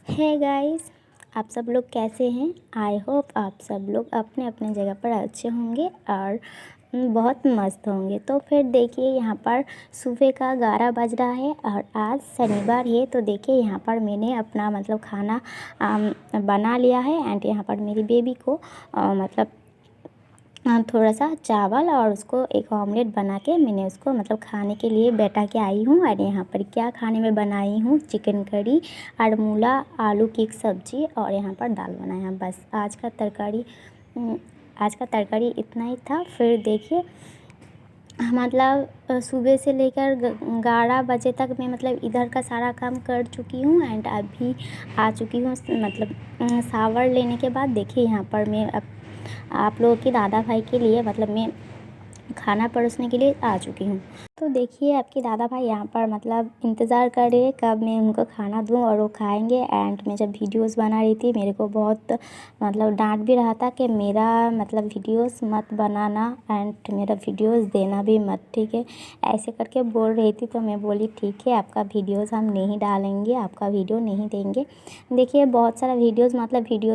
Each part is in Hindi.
हे गाइस, आप सब लोग कैसे हैं। आई होप आप सब लोग अपने अपने जगह पर अच्छे होंगे और बहुत मस्त होंगे। तो फिर देखिए यहाँ पर सुबह का 11 बज रहा है और आज शनिवार है। तो देखिए यहाँ पर मैंने अपना खाना बना लिया है एंड यहाँ पर मेरी बेबी को थोड़ा सा चावल और उसको एक ऑमलेट बना के मैंने उसको खाने के लिए बैठा के आई हूँ। और यहाँ पर क्या खाने में बनाई हूँ, चिकन करी और मूला आलू की एक सब्ज़ी और यहाँ पर दाल बनाया। बस आज का तरकारी इतना ही था। फिर देखिए सुबह से लेकर 11 बजे तक मैं इधर का सारा काम कर चुकी हूँ एंड अभी आ चुकी हूँ शावर लेने के बाद। देखिए यहाँ पर मैं आप लोगों के दादा भाई के लिए मैं खाना परोसने के लिए आ चुकी हूँ। तो देखिए आपके दादा भाई यहाँ पर इंतज़ार कर रहे हैं कब मैं उनको खाना दूँ और वो खाएंगे। एंड मैं जब वीडियोस बना रही थी मेरे को बहुत डांट भी रहा था कि मेरा वीडियोस मत बनाना एंड मेरा वीडियोस देना भी मत, ठीक है, ऐसे करके बोल रही थी। तो मैं बोली ठीक है, आपका वीडियोस हम नहीं डालेंगे, आपका वीडियो नहीं देंगे। देखिए बहुत सारा वीडियोस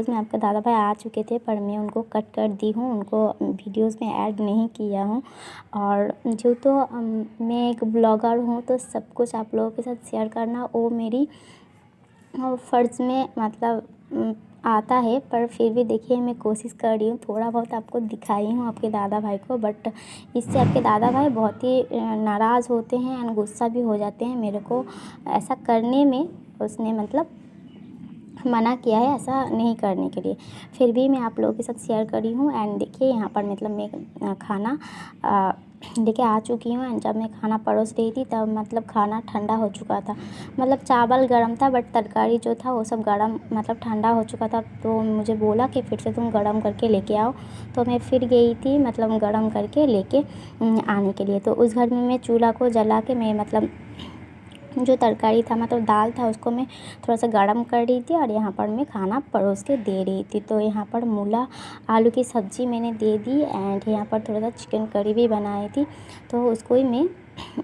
में आपके दादा भाई आ चुके थे पर मैं उनको कट कर दी हूँ, उनको वीडियोस में ऐड नहीं किया हूँ। और जो तो मैं एक ब्लॉगर हूँ तो सब कुछ आप लोगों के साथ शेयर करना वो मेरी फ़र्ज़ में आता है। पर फिर भी देखिए मैं कोशिश कर रही हूँ, थोड़ा बहुत आपको दिखाई हूँ आपके दादा भाई को। बट इससे आपके दादा भाई बहुत ही नाराज़ होते हैं एंड गुस्सा भी हो जाते हैं मेरे को ऐसा करने में। उसने मना किया है ऐसा नहीं करने के लिए, फिर भी मैं आप लोगों के साथ शेयर करी हूँ। एंड देखिए यहाँ पर मैं खाना लेके आ चुकी हूँ। एंड जब मैं खाना परोस रही थी तब खाना ठंडा हो चुका था। चावल गर्म था बट तरकारी जो था वो सब गर्म ठंडा हो चुका था। तो मुझे बोला कि फिर से तुम गर्म करके लेके आओ। तो मैं फिर गई थी गर्म करके लेके आने के लिए। तो उस घर में मैं चूल्हा को जला के मैं जो तरकारी था दाल था उसको मैं थोड़ा सा गर्म कर रही थी और यहाँ पर मैं खाना परोस के दे रही थी। तो यहाँ पर मूला आलू की सब्ज़ी मैंने दे दी एंड यहाँ पर थोड़ा सा चिकन करी भी बनाई थी तो उसको ही मैं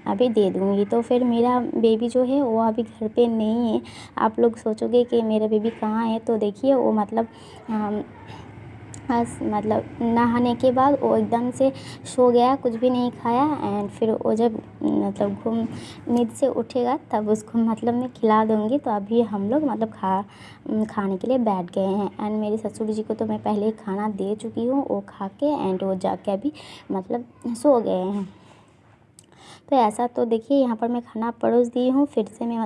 अभी दे दूँगी। तो फिर मेरा बेबी जो है वो अभी घर पे नहीं है। आप लोग सोचोगे कि मेरा बेबी कहाँ है, तो देखिए वो नहाने के बाद वो एकदम से सो गया, कुछ भी नहीं खाया। एंड फिर वो जब नींद से उठेगा तब उसको मैं खिला दूँगी। तो अभी हम लोग खाने के लिए बैठ गए हैं। एंड मेरे ससुर जी को तो मैं पहले ही खाना दे चुकी हूँ, वो खा के एंड वो जाके अभी सो गए हैं। तो ऐसा तो देखिए यहाँ पर मैं खाना परोस दी हूँ। फिर से मैं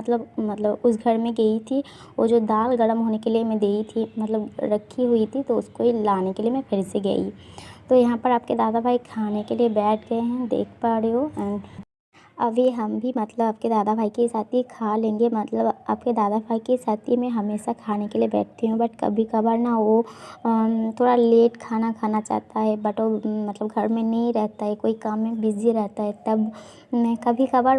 उस घर में गई थी, वो जो दाल गर्म होने के लिए मैं दी थी रखी हुई थी तो उसको ही लाने के लिए मैं फिर से गई। तो यहाँ पर आपके दादा भाई खाने के लिए बैठ गए हैं, देख पा रहे हो। एंड अभी हम भी आपके दादा भाई के साथ ही खा लेंगे। आपके दादा भाई के साथ ही मैं हमेशा खाने के लिए बैठती हूँ। बट कभी कभार ना वो थोड़ा लेट खाना खाना चाहता है। बट वो घर में नहीं रहता है, कोई काम में बिज़ी रहता है, तब मैं कभी कभार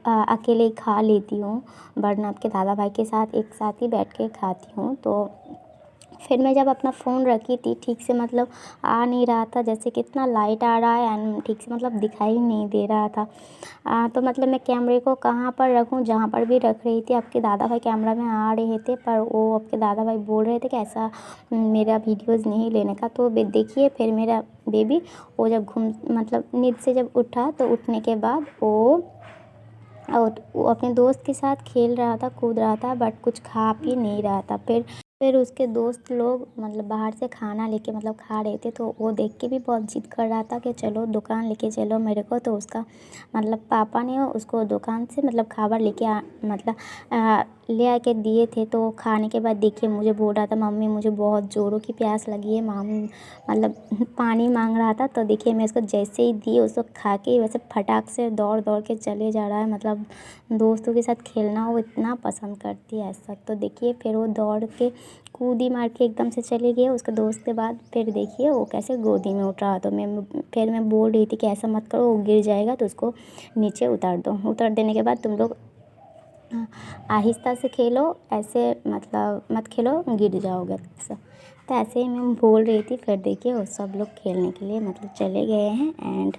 अकेले ही खा लेती हूँ। वरना आपके दादा भाई के साथ एक साथ ही बैठ के खाती हूँ। तो फिर मैं जब अपना फ़ोन रखी थी ठीक से आ नहीं रहा था, जैसे कितना लाइट आ रहा है एंड ठीक से दिखाई नहीं दे रहा था। तो मैं कैमरे को कहाँ पर रखूँ, जहाँ पर भी रख रही थी आपके दादा भाई कैमरा में आ रहे थे पर वो आपके दादा भाई बोल रहे थे कि ऐसा मेरा वीडियोज़ नहीं लेने का। तो देखिए फिर मेरा बेबी वो जब नींद से जब उठा तो उठने के बाद वो अपने दोस्त के साथ खेल रहा था, कूद रहा था, बट कुछ खा पी नहीं रहा था। फिर उसके दोस्त लोग बाहर से खाना लेके खा रहे थे तो वो देख के भी बहुत ज़िद कर रहा था कि चलो दुकान लेके चलो मेरे को। तो उसका पापा ने उसको दुकान से खाबर लेके ले आके दिए थे। तो खाने के बाद देखिए मुझे बोल रहा था मम्मी मुझे बहुत ज़ोरों की प्यास लगी है, पानी मांग रहा था। तो देखिए मैं उसको जैसे ही दी उसको खा के वैसे फटाक से दौड़ दौड़ के चले जा रहा है। दोस्तों के साथ खेलना वो इतना पसंद करती है ऐसा। तो देखिए फिर वो दौड़ के कूदी मार के एकदम से चले गए उसके दोस्त के बाद। फिर देखिए वो कैसे गोदी में उठ रहा। तो मैं बोल रही थी कि ऐसा मत करो, वो गिर जाएगा, तो उसको नीचे उतार दो। उतार देने के बाद तुम लोग आहिस्ता से खेलो, ऐसे मत खेलो, गिर जाओगे सब। तो ऐसे ही मैं बोल रही थी। फिर देखिए वो सब लोग खेलने के लिए चले गए हैं। एंड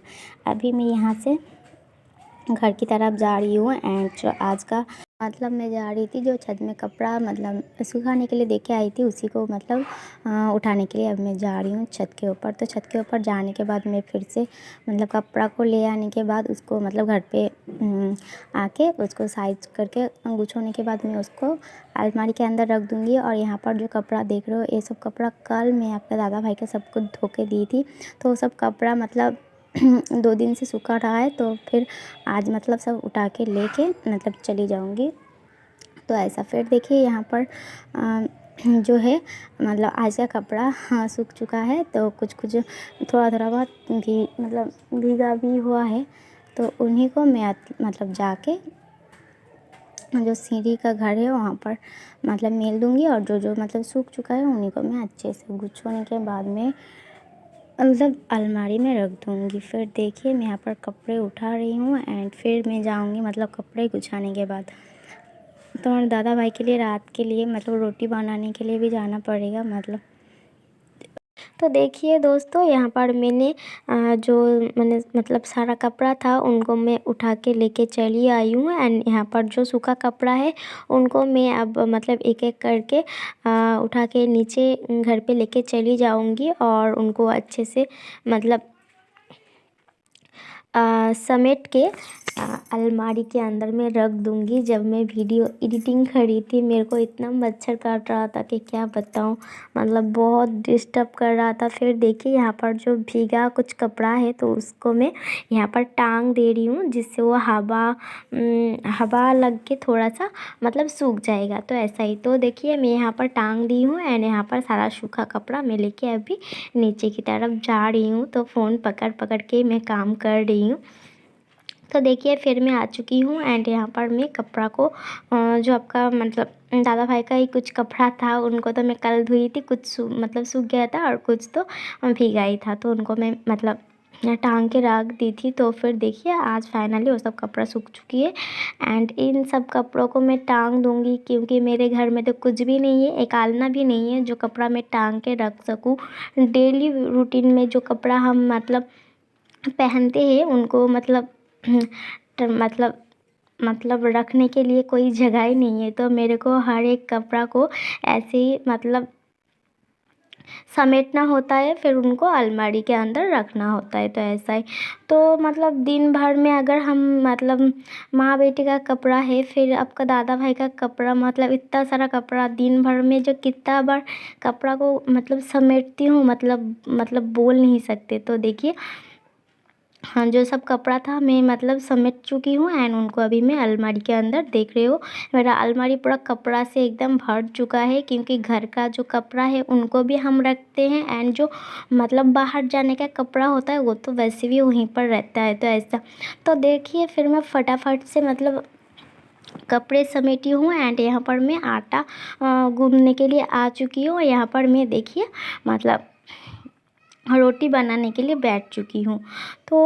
अभी मैं यहाँ से घर की तरफ जा रही हूँ। एंड जो आज का मतलब मैं जा रही थी जो छत में कपड़ा मतलब सुखाने के लिए दे के आई थी, उसी को मतलब उठाने के लिए अब मैं जा रही हूँ छत के ऊपर। तो छत के ऊपर जाने के बाद मैं फिर से मतलब कपड़ा को ले आने के बाद उसको मतलब घर पे आके उसको साइज करके गुछोने के बाद मैं उसको अलमारी के अंदर रख दूँगी। और यहाँ पर जो कपड़ा देख रहे हो, ये सब कपड़ा कल मैं आपके दादा भाई का सब कुछ धो के दी थी। तो वो सब कपड़ा मतलब 2 दिन से सूखा रहा है, तो फिर आज मतलब सब उठा के लेके मतलब चली जाऊँगी। तो ऐसा फिर देखिए यहाँ पर जो है मतलब आज का कपड़ा सूख चुका है, तो कुछ कुछ थोड़ा थोड़ा बहुत भी मतलब भीगा भी हुआ है। तो उन्हीं को मैं मतलब जाके जो सीढ़ी का घर है वहाँ पर मतलब मेल दूँगी, और जो जो मतलब सूख चुका है उन्हीं को मैं अच्छे से गुछोने के बाद में मतलब अलमारी में रख दूँगी। फिर देखिए मैं यहाँ पर कपड़े उठा रही हूँ एंड फिर मैं जाऊँगी मतलब कपड़े गुछाने के बाद। तो और दादा भाई के लिए रात के लिए मतलब रोटी बनाने के लिए भी जाना पड़ेगा मतलब। तो देखिए दोस्तों, यहाँ पर मैंने जो मैंने मतलब सारा कपड़ा था उनको मैं उठा के लेके चली आई हूँ। एंड यहाँ पर जो सूखा कपड़ा है उनको मैं अब मतलब एक एक करके उठा के नीचे घर पे लेके चली जाऊँगी और उनको अच्छे से मतलब समेट के अलमारी के अंदर में रख दूँगी। जब मैं वीडियो एडिटिंग कर रही थी मेरे को इतना मच्छर काट रहा था कि क्या बताऊँ, मतलब बहुत डिस्टर्ब कर रहा था। फिर देखिए यहाँ पर जो भीगा कुछ कपड़ा है तो उसको मैं यहाँ पर टांग दे रही हूँ, जिससे वो हवा लग के थोड़ा सा मतलब सूख जाएगा। तो ऐसा ही, तो देखिए मैं यहाँ पर टांग दी हूँ एंड यहाँ पर सारा सूखा कपड़ा मैं लेके अभी नीचे की तरफ जा रही हूँ। तो फ़ोन पकड़ पकड़ के मैं काम कर रही हूँ। तो देखिए फिर मैं आ चुकी हूँ एंड यहाँ पर मैं कपड़ा को जो आपका मतलब दादा भाई का ही कुछ कपड़ा था उनको तो मैं कल धुई थी, कुछ मतलब सूख गया था और कुछ तो भीगा ही था, तो उनको मैं मतलब टांग के रख दी थी। तो फिर देखिए आज फाइनली वो सब कपड़ा सूख चुकी है एंड इन सब कपड़ों को मैं टांग दूँगी, क्योंकि मेरे घर में तो कुछ भी नहीं है, एक आलना भी नहीं है जो कपड़ा मैं टांग के रख सकूँ। डेली रूटीन में जो कपड़ा हम मतलब पहनते हैं उनको मतलब मतलब रखने के लिए कोई जगह ही नहीं है। तो मेरे को हर एक कपड़ा को ऐसे ही मतलब समेटना होता है, फिर उनको अलमारी के अंदर रखना होता है। तो ऐसा ही, तो मतलब दिन भर में अगर हम मतलब माँ बेटी का कपड़ा है, फिर आपका दादा भाई का कपड़ा, मतलब इतना सारा कपड़ा दिन भर में जो कितना बार कपड़ा को मतलब समेटती हूँ मतलब बोल नहीं सकते। तो देखिए हाँ, जो सब कपड़ा था मैं मतलब समेट चुकी हूँ एंड उनको अभी मैं अलमारी के अंदर देख रही हूँ। मेरा अलमारी पूरा कपड़ा से एकदम भर चुका है, क्योंकि घर का जो कपड़ा है उनको भी हम रखते हैं एंड जो मतलब बाहर जाने का कपड़ा होता है वो तो वैसे भी वहीं पर रहता है। तो ऐसा, तो देखिए फिर मैं फटाफट से मतलब कपड़े समेटी हूँ एंड यहाँ पर मैं आटा गूँथने के लिए आ चुकी हूँ। यहाँ पर मैं देखिए मतलब रोटी बनाने के लिए बैठ चुकी हूँ। तो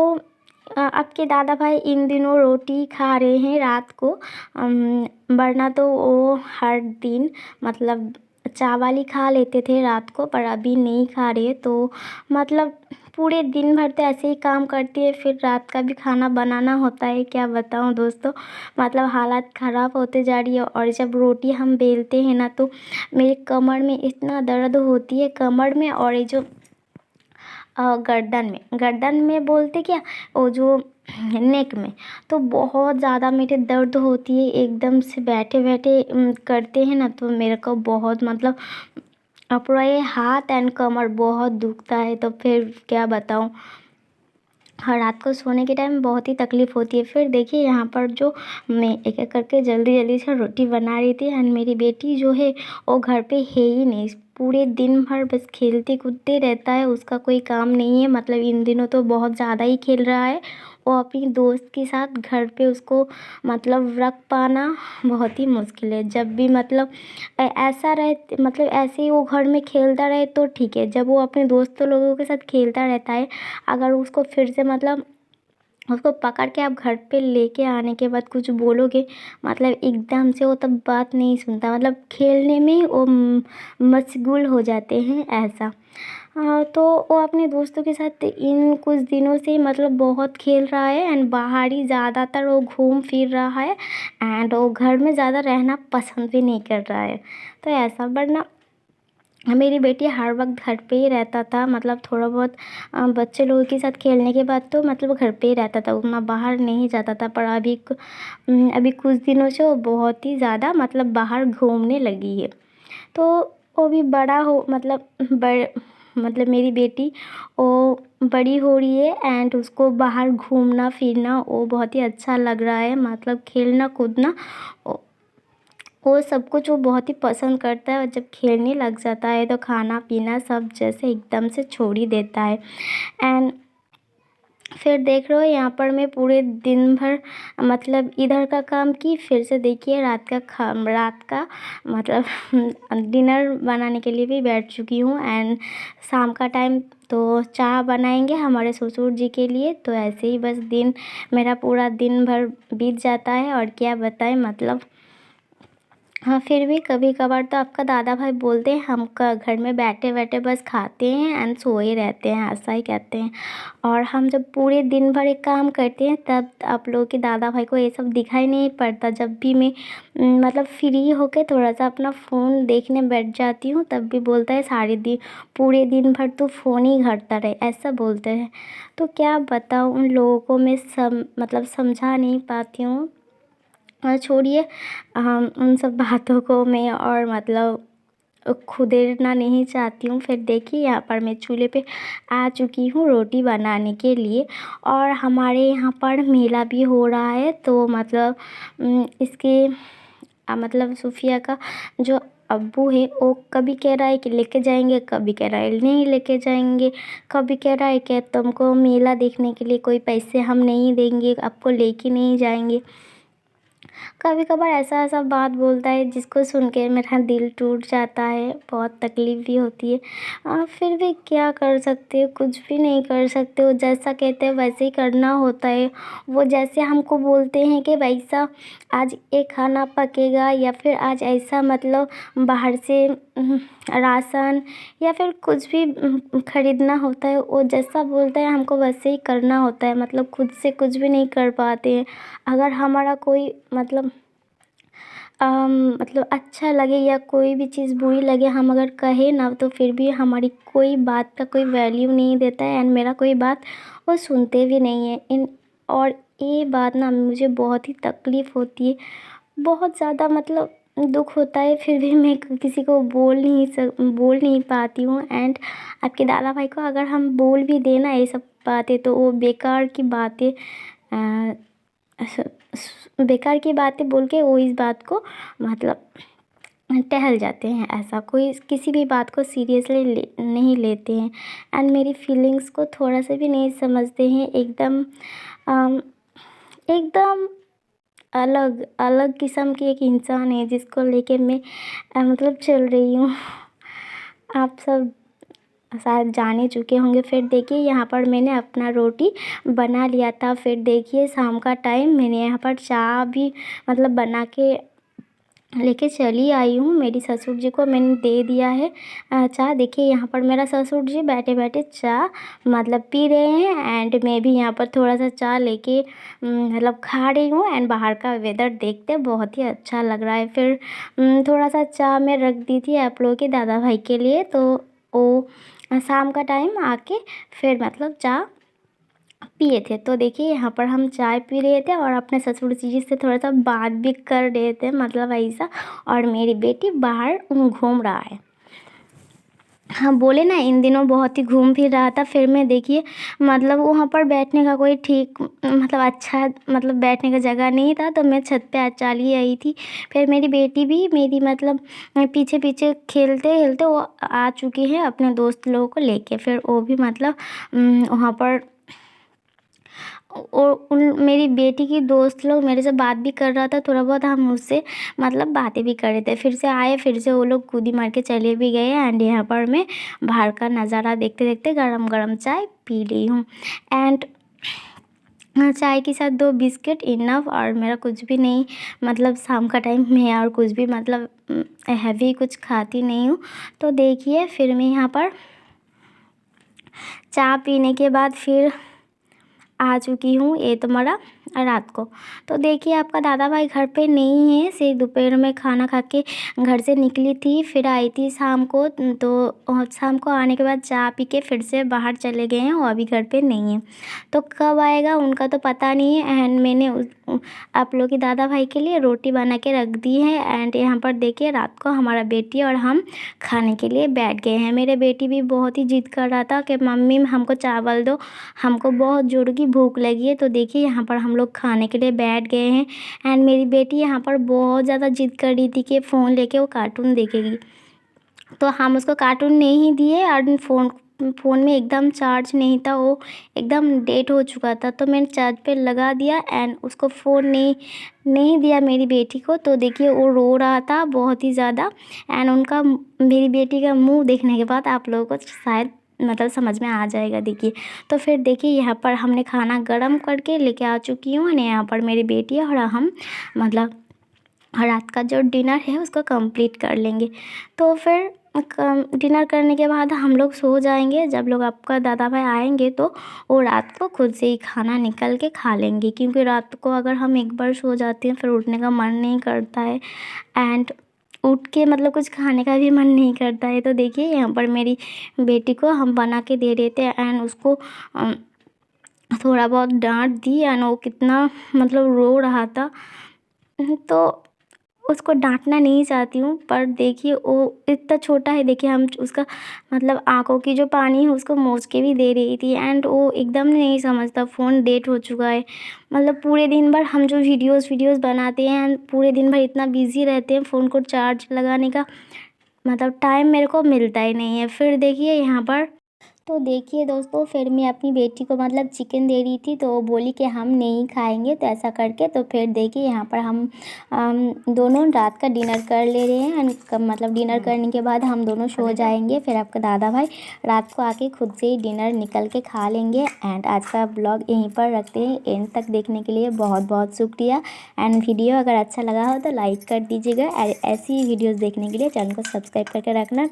आपके दादा भाई इन दिनों रोटी खा रहे हैं रात को, वरना तो वो हर दिन मतलब चावल ही खा लेते थे रात को, पर अभी नहीं खा रहे। तो मतलब पूरे दिन भर तो ऐसे ही काम करती है, फिर रात का भी खाना बनाना होता है। क्या बताऊँ दोस्तों, मतलब हालत ख़राब होते जा रही है। और जब रोटी हम बेलते हैं ना तो मेरे कमर में इतना दर्द होती है, कमर में, और ये जो गर्दन में बोलते क्या, वो जो नेक में, तो बहुत ज़्यादा मेरे दर्द होती है एकदम से। बैठे बैठे करते हैं ना तो मेरे को बहुत मतलब पूरा ये हाथ एंड कमर बहुत दुखता है। तो फिर क्या बताऊँ, हाँ, रात को सोने के टाइम बहुत ही तकलीफ़ होती है। फिर देखिए यहाँ पर जो मैं एक एक करके जल्दी जल्दी से रोटी बना रही थी एंड मेरी बेटी जो है वो घर पे है ही नहीं, पूरे दिन भर बस खेलते कूदते रहता है, उसका कोई काम नहीं है। मतलब इन दिनों तो बहुत ज़्यादा ही खेल रहा है, वो अपनी दोस्त के साथ घर पे उसको मतलब रख पाना बहुत ही मुश्किल है। जब भी मतलब ऐसा रहे, मतलब ऐसे ही वो घर में खेलता रहे तो ठीक है, जब वो अपने दोस्तों लोगों के साथ खेलता रहता है, अगर उसको फिर से मतलब उसको पकड़ के आप घर पे लेके आने के बाद कुछ बोलोगे, मतलब एकदम से वो तब बात नहीं सुनता, मतलब खेलने में वो मशगूल हो जाते हैं ऐसा। तो वो अपने दोस्तों के साथ इन कुछ दिनों से मतलब बहुत खेल रहा है एंड बाहर ही ज़्यादातर वो घूम फिर रहा है एंड वो घर में ज़्यादा रहना पसंद भी नहीं कर रहा है। तो ऐसा वरना मेरी बेटी हर वक्त घर पे ही रहता था, मतलब थोड़ा बहुत बच्चे लोगों के साथ खेलने के बाद तो मतलब घर पे ही रहता था, उतना बाहर नहीं जाता था। पर अभी कुछ दिनों से वो बहुत ही ज़्यादा मतलब बाहर घूमने लगी है। तो वो भी बड़ा हो मतलब मेरी बेटी वो बड़ी हो रही है एंड उसको बाहर घूमना फिरना वो बहुत ही अच्छा लग रहा है, मतलब खेलना कूदना वो सब कुछ वो बहुत ही पसंद करता है। और जब खेलने लग जाता है तो खाना पीना सब जैसे एकदम से छोड़ ही देता है। एंड फिर देख रहे हो यहाँ पर मैं पूरे दिन भर मतलब इधर का काम की, फिर से देखिए रात का मतलब डिनर बनाने के लिए भी बैठ चुकी हूँ। एंड शाम का टाइम तो चाय बनाएंगे हमारे ससुर जी के लिए। तो ऐसे ही बस दिन मेरा पूरा दिन भर बीत जाता है और क्या बताएं मतलब। हाँ, फिर भी कभी कभार तो आपका दादा भाई बोलते हैं हम घर में बैठे बैठे बस खाते हैं एंड सोए रहते हैं, ऐसा ही कहते हैं। और हम जब पूरे दिन भर एक काम करते हैं तब आप लोगों के दादा भाई को ये सब दिखाई नहीं पड़ता। जब भी मैं मतलब फ्री होके थोड़ा सा अपना फ़ोन देखने बैठ जाती हूँ तब भी बोलता है पूरे दिन भर तू फ़ोन ही घाटता रहे, ऐसा बोलते हैं। तो क्या बताऊँ, उन लोगों को मैं मतलब समझा नहीं पाती हूँ। छोड़िए उन सब बातों को मैं और मतलब खुदेरना नहीं चाहती हूँ। फिर देखिए यहाँ पर मैं चूल्हे पे आ चुकी हूँ रोटी बनाने के लिए। और हमारे यहाँ पर मेला भी हो रहा है, तो मतलब इसके मतलब सुफिया का जो अब्बू है वो कभी कह रहा है कि लेके जाएंगे, कभी कह रहा है नहीं लेके जाएंगे, कभी कह रहा है कि तुमको मेला देखने के लिए कोई पैसे हम नहीं देंगे, आपको लेके नहीं जाएंगे। कभी कभार ऐसा ऐसा बात बोलता है जिसको सुन के मेरा दिल टूट जाता है, बहुत तकलीफ़ भी होती है। फिर भी क्या कर सकते हो, कुछ भी नहीं कर सकते हो, जैसा कहते हैं वैसे ही करना होता है। वो जैसे हमको बोलते हैं कि वैसा आज ये खाना पकेगा या फिर आज ऐसा मतलब बाहर से राशन या फिर कुछ भी ख़रीदना होता है, वो जैसा बोलता है हमको वैसे ही करना होता है, मतलब खुद से कुछ भी नहीं कर पाते हैं। अगर हमारा कोई मतलब अच्छा लगे या कोई भी चीज़ बुरी लगे, हम अगर कहें ना तो फिर भी हमारी कोई बात का कोई वैल्यू नहीं देता है एंड मेरा कोई बात वो सुनते भी नहीं है। और ये बात ना मुझे बहुत ही तकलीफ़ होती है, बहुत ज़्यादा मतलब दुख होता है। फिर भी मैं किसी को बोल नहीं पाती हूँ। एंड आपके दादा भाई को अगर हम बोल भी देना ये सब बातें तो वो बेकार की बातें बोल के वो इस बात को मतलब टहल जाते हैं। ऐसा कोई किसी भी बात को सीरियसली नहीं लेते हैं एंड मेरी फीलिंग्स को थोड़ा सा भी नहीं समझते हैं। अम, एकदम अलग अलग किस्म की एक इंसान है जिसको लेके मैं मतलब चल रही हूँ। आप सब शायद जान ही चुके होंगे। फिर देखिए यहाँ पर मैंने अपना रोटी बना लिया था। फिर देखिए शाम का टाइम मैंने यहाँ पर चाय भी मतलब बना के लेके चली आई हूँ। मेरी ससुर जी को मैंने दे दिया है चाय। देखिए यहाँ पर मेरा ससुर जी बैठे बैठे चाय मतलब पी रहे हैं एंड मैं भी यहाँ पर थोड़ा सा चाय लेके मतलब खा रही हूँ। एंड बाहर का वेदर देखते बहुत ही अच्छा लग रहा है। फिर थोड़ा सा चाय मैं रख दी थी आप लोगों के दादा भाई के लिए, तो वो शाम का टाइम आके फिर मतलब चाय पिए थे। तो देखिए यहाँ पर हम चाय पी रहे थे और अपने ससुर जी से थोड़ा सा बात भी कर रहे थे, मतलब ऐसा। और मेरी बेटी बाहर घूम रहा है। हाँ, बोले ना इन दिनों बहुत ही घूम फिर रहा था। फिर मैं देखिए मतलब वहाँ पर बैठने का कोई ठीक मतलब अच्छा मतलब बैठने का जगह नहीं था, तो मैं छत पे आज चली आई थी। फिर मेरी बेटी भी मेरी मतलब पीछे पीछे खेलते खेलते वो आ चुकी है अपने दोस्त लोगों को लेके। फिर वो भी मतलब वहाँ पर और उन मेरी बेटी की दोस्त लोग मेरे से बात भी कर रहा था, थोड़ा बहुत हम उससे मतलब बातें भी कर रहे थे। फिर से आए, फिर से वो लोग कूदी मार के चले भी गए। एंड यहाँ पर मैं बाहर का नज़ारा देखते देखते गरम गरम चाय पी ली हूँ। एंड चाय के साथ 2 बिस्किट इनफ, और मेरा कुछ भी नहीं, मतलब शाम का टाइम में और कुछ भी मतलब हैवी कुछ खाती नहीं हूँ। तो देखिए फिर मैं यहाँ पर चाय पीने के बाद फिर आ चुकी हूँ, ये तुम्हारा रात को। तो देखिए आपका दादा भाई घर पे नहीं है, सिर्फ दोपहर में खाना खा के घर से निकली थी, फिर आई थी शाम को। तो शाम को आने के बाद चाय पी के फिर से बाहर चले गए हैं, वो अभी घर पे नहीं है। तो कब आएगा उनका तो पता नहीं है। एंड मैंने आप लोग के दादा भाई के लिए रोटी बना के रख दी है। एंड यहाँ पर देखिए रात को हमारा बेटी और हम खाने के लिए बैठ गए हैं। मेरे बेटी भी बहुत ही जिद कर रहा था कि मम्मी हमको चावल दो, हमको बहुत ज़ोर की भूख लगी है। तो देखिए यहाँ पर हम लोग खाने के लिए बैठ गए हैं। एंड मेरी बेटी यहाँ पर बहुत ज़्यादा जिद कर रही थी कि फ़ोन लेके वो कार्टून देखेगी। तो हम उसको कार्टून नहीं दिए, और फ़ोन में एकदम चार्ज नहीं था, वो एकदम डेड हो चुका था। तो मैंने चार्ज पे लगा दिया एंड उसको फ़ोन नहीं दिया मेरी बेटी को। तो देखिए वो रो रहा था बहुत ही ज़्यादा। एंड मेरी बेटी का मुँह देखने के बाद आप लोगों को शायद मतलब समझ में आ जाएगा। देखिए तो फिर देखिए यहाँ पर हमने खाना गरम करके लेके आ चुकी हूँ, और यहाँ पर मेरी बेटी और हम मतलब रात का जो डिनर है उसको कंप्लीट कर लेंगे। तो फिर डिनर करने के बाद हम लोग सो जाएंगे। जब लोग आपका दादा भाई आएंगे तो वो रात को खुद से ही खाना निकल के खा लेंगे, क्योंकि रात को अगर हम एक बार सो जाते हैं फिर उठने का मन नहीं करता है। एंड उठ के मतलब कुछ खाने का भी मन नहीं करता है। तो देखिए यहाँ पर मेरी बेटी को हम बना के दे रहे थे, एंड उसको थोड़ा बहुत डांट दी, एंड वो कितना मतलब रो रहा था। तो उसको डांटना नहीं चाहती हूँ, पर देखिए वो इतना छोटा है। देखिए हम उसका मतलब आँखों की जो पानी है उसको मोच के भी दे रही थी, एंड वो एकदम नहीं समझता। फ़ोन डेट हो चुका है, मतलब पूरे दिन भर हम जो वीडियोस बनाते हैं, एंड पूरे दिन भर इतना बिज़ी रहते हैं, फ़ोन को चार्ज लगाने का मतलब टाइम मेरे को मिलता ही नहीं है। फिर देखिए यहाँ पर तो देखिए दोस्तों, फिर मैं अपनी बेटी को मतलब चिकन दे रही थी, तो वो बोली कि हम नहीं खाएंगे, तो ऐसा करके तो फिर देखिए यहाँ पर हम दोनों रात का डिनर कर ले रहे हैं। मतलब डिनर करने के बाद हम दोनों सो जाएंगे, फिर आपका दादा भाई रात को आके खुद से ही डिनर निकल के खा लेंगे। एंड आज का ब्लॉग यहीं पर रखते हैं। एंड तक देखने के लिए बहुत बहुत शुक्रिया। एंड वीडियो अगर अच्छा लगा हो तो लाइक कर दीजिएगा। ऐसी ही वीडियोज़ देखने के लिए चैनल को सब्सक्राइब करके रखना।